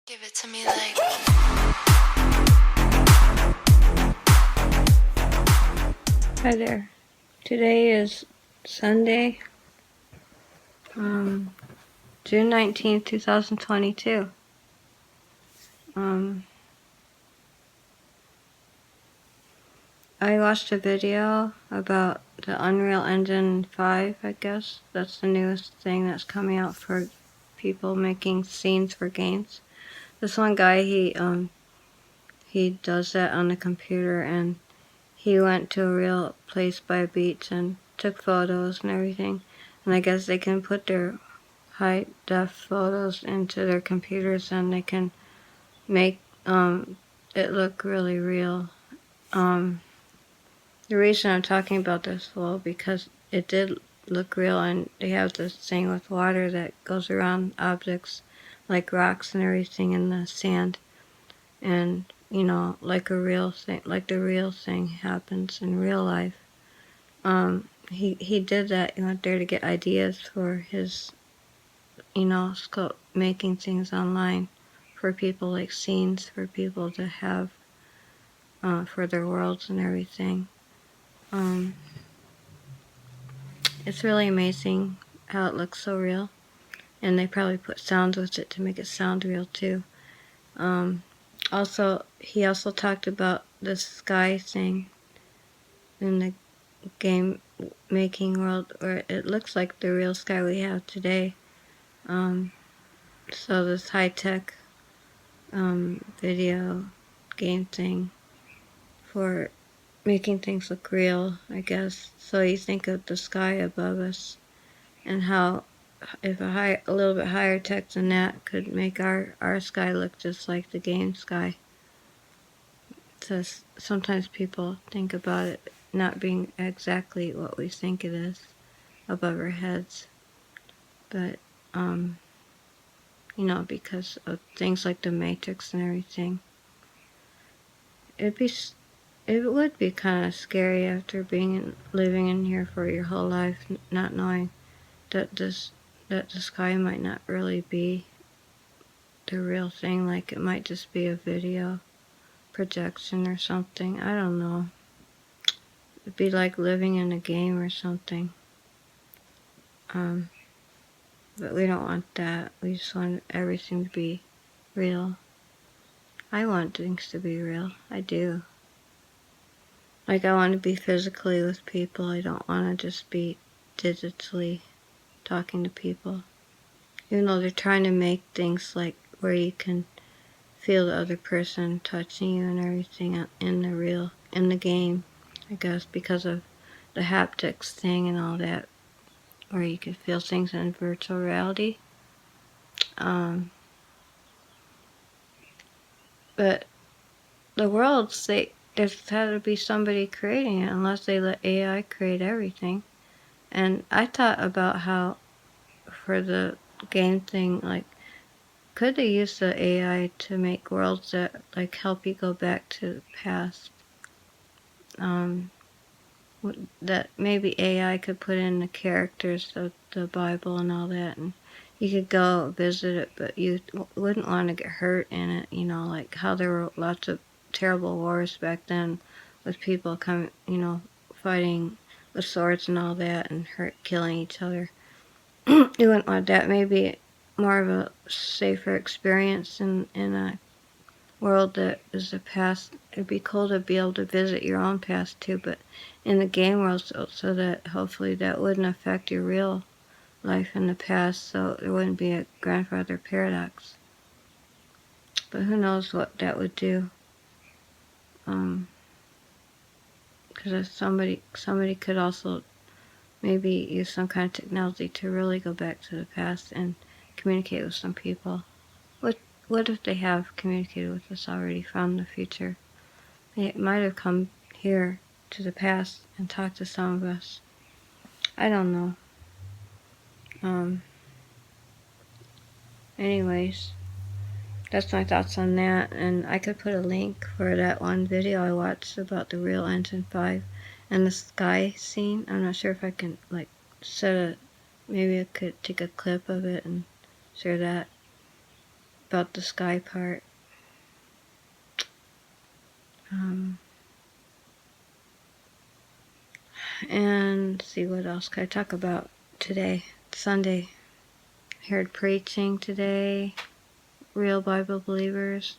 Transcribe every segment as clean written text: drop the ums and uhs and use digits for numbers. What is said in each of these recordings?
Give it to me like. Hi there. Today is Sunday, June 19th, 2022. I watched a video about the Unreal Engine 5, I guess. That's the newest thing that's coming out for people making scenes for games. This one guy, he does that on the computer, and he went to a real place by a beach and took photos and everything. And I guess they can put their high-def photos into their computers and they can make it look really real. The reason I'm talking about this, well, because it did look real, and they have this thing with water that goes around objects like rocks and everything in the sand, and like a real thing, like the real thing happens in real life. He did that. He went there to get ideas for his making things online for people, like scenes for people to have for their worlds and everything. It's really amazing how it looks so real, and they probably put sounds with it to make it sound real too. He also talked about the sky thing in the game making world, where it looks like the real sky we have today. So this high-tech video game thing for making things look real, I guess. So you think of the sky above us, and how if a little bit higher tech than that could make our sky look just like the game sky. So sometimes people think about it not being exactly what we think it is above our heads, but because of things like the Matrix and everything. It would be kind of scary after living in here for your whole life, not knowing that the sky might not really be the real thing. Like, it might just be a video projection or something. I don't know. It'd be like living in a game or something. But we don't want that. We just want everything to be real. I want things to be real. I do. Like, I want to be physically with people. I don't want to just be digitally talking to people. Even though they're trying to make things like where you can feel the other person touching you and everything in the game, I guess, because of the haptics thing and all that, where you can feel things in virtual reality. But the worlds, there's had to be somebody creating it, unless they let AI create everything. And I thought about how, for the game thing, like, could they use the AI to make worlds that like help you go back to the past? That maybe AI could put in the characters of the Bible and all that, and you could go visit it, but you wouldn't want to get hurt in it. Like how there were lots of terrible wars back then, with people fighting with swords and all that, and killing each other. You wouldn't want that. Maybe more of a safer experience in a world that is the past. It'd be cool to be able to visit your own past too, but in the game world, so that hopefully that wouldn't affect your real life in the past, so there wouldn't be a grandfather paradox. But who knows what that would do? Because if somebody could also maybe use some kind of technology to really go back to the past and communicate with some people. What if they have communicated with us already from the future? They might have come here to the past and talked to some of us. I don't know. Anyways, that's my thoughts on that, and I could put a link for that one video I watched about the Real Engine 5 and the sky scene. I'm not sure if I can maybe I could take a clip of it and share that. about the sky part. And see what else can I talk about today. Sunday. Heard preaching today. Real Bible Believers.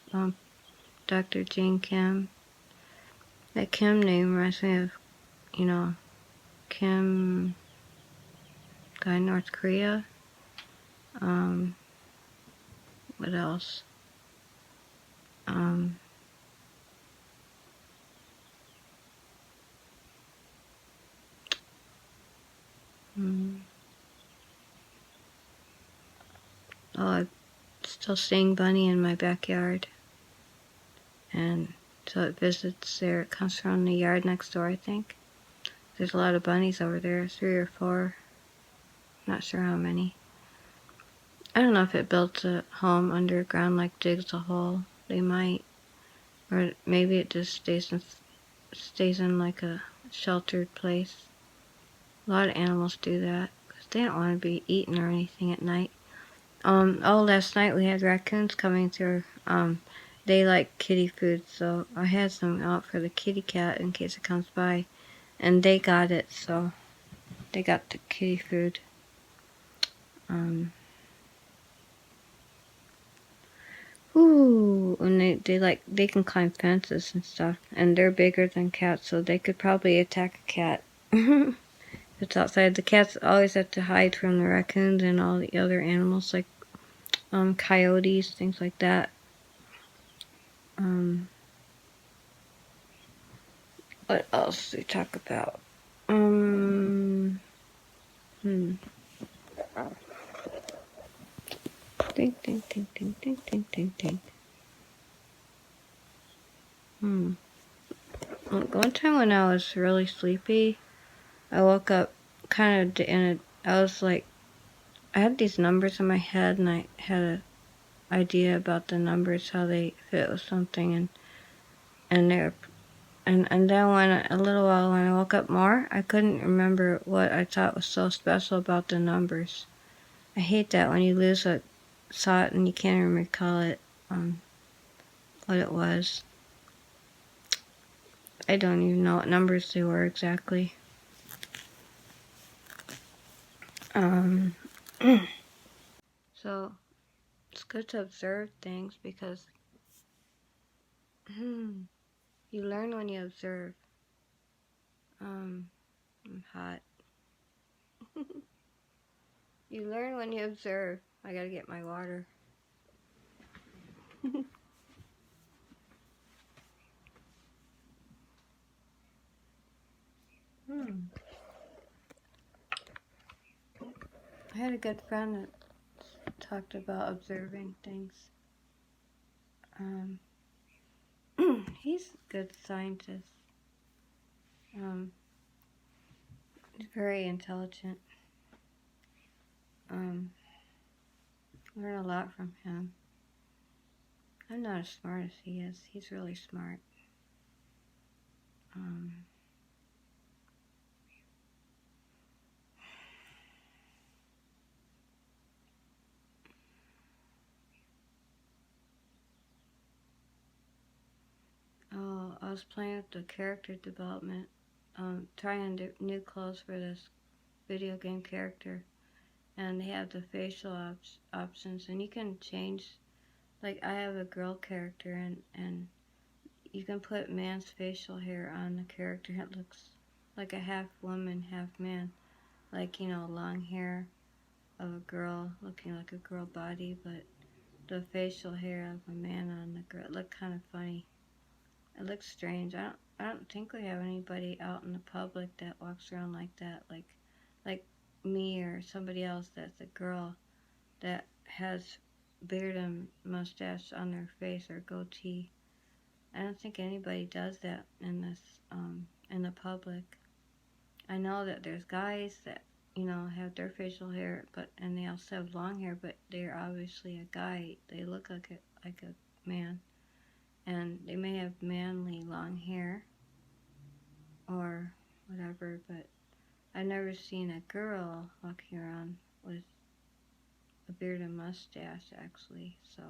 Dr. Jane Kim. That Kim name reminds me of, Kim, guy in North Korea. What else? I'm still seeing Bunny in my backyard. And so it visits there. It comes from the yard next door, I think. There's a lot of bunnies over there, 3 or 4. Not sure how many. I don't know if it built a home underground, like digs a hole. They might. Or maybe it just stays in like a sheltered place. A lot of animals do that because they don't want to be eaten or anything at night. Last night we had raccoons coming through. They like kitty food, so I had some out for the kitty cat in case it comes by. And they got it, so they got the kitty food. And they can climb fences and stuff, and they're bigger than cats, so they could probably attack a cat. It's outside. The cats always have to hide from the raccoons and all the other animals, like coyotes, things like that. What else do we talk about? Ding, ding, ding, ding, ding, ding, ding, ding. One time when I was really sleepy, I woke up kind of I was like, I had these numbers in my head, and I had an idea about the numbers, how they fit with something, and they're and then a little while when I woke up more, I couldn't remember what I thought was so special about the numbers. I hate that when you lose a thought and you can't even recall it, what it was. I don't even know what numbers they were exactly. So it's good to observe things because you learn when you observe. I'm hot. You learn when you observe. I gotta get my water. I had a good friend that talked about observing things. He's a good scientist. He's very intelligent. Learn a lot from him. I'm not as smart as he is. He's really smart. I was playing with the character development, trying new clothes for this video game character, and they have the facial options, and you can change. Like I have a girl character, and you can put man's facial hair on the character. It looks like a half woman, half man. Like, long hair of a girl looking like a girl body, but the facial hair of a man on the girl. It looked kind of funny. It looks strange. I don't think we have anybody out in the public that walks around like that, like me or somebody else that's a girl that has beard and mustache on their face or goatee. I don't think anybody does that in the public. I know that there's guys that have their facial hair, and they also have long hair, but they're obviously a guy. They look like a man, and they may have manly long hair or whatever. But I've never seen a girl walking around with a beard and mustache, actually. So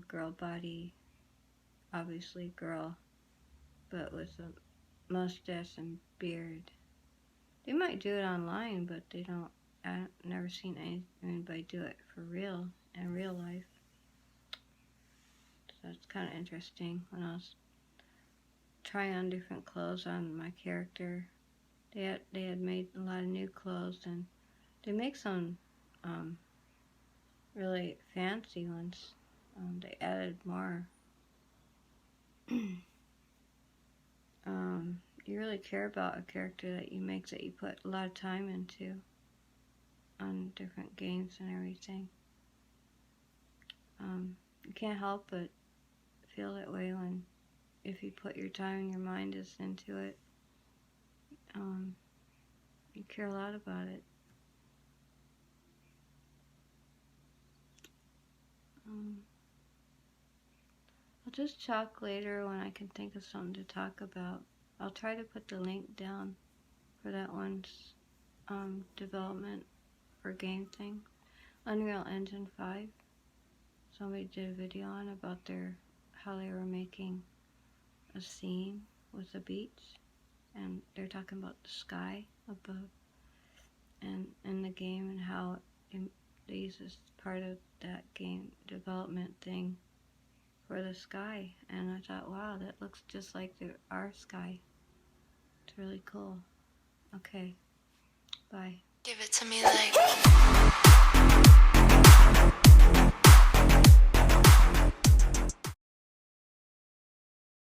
girl body, obviously girl, but with a mustache and beard. They might do it online, but they don't. I've never seen anybody do it for real in real life. So it's kind of interesting. When I was trying on different clothes on my character, they had made a lot of new clothes, and they make some really fancy ones. They added more. You really care about a character that you make, that you put a lot of time into on different games and everything. You can't help but feel that way if you put your time and your mind is into it. You care a lot about it. I'll just talk later when I can think of something to talk about. I'll try to put the link down for that one's development for game thing. Unreal Engine 5. Somebody did a video on about how they were making a scene with a beach, and they're talking about the sky above and in the game, and how they use this part of that game development thing for the sky. And I thought, wow, that looks just like our sky. It's really cool. Okay, bye. Give it to me like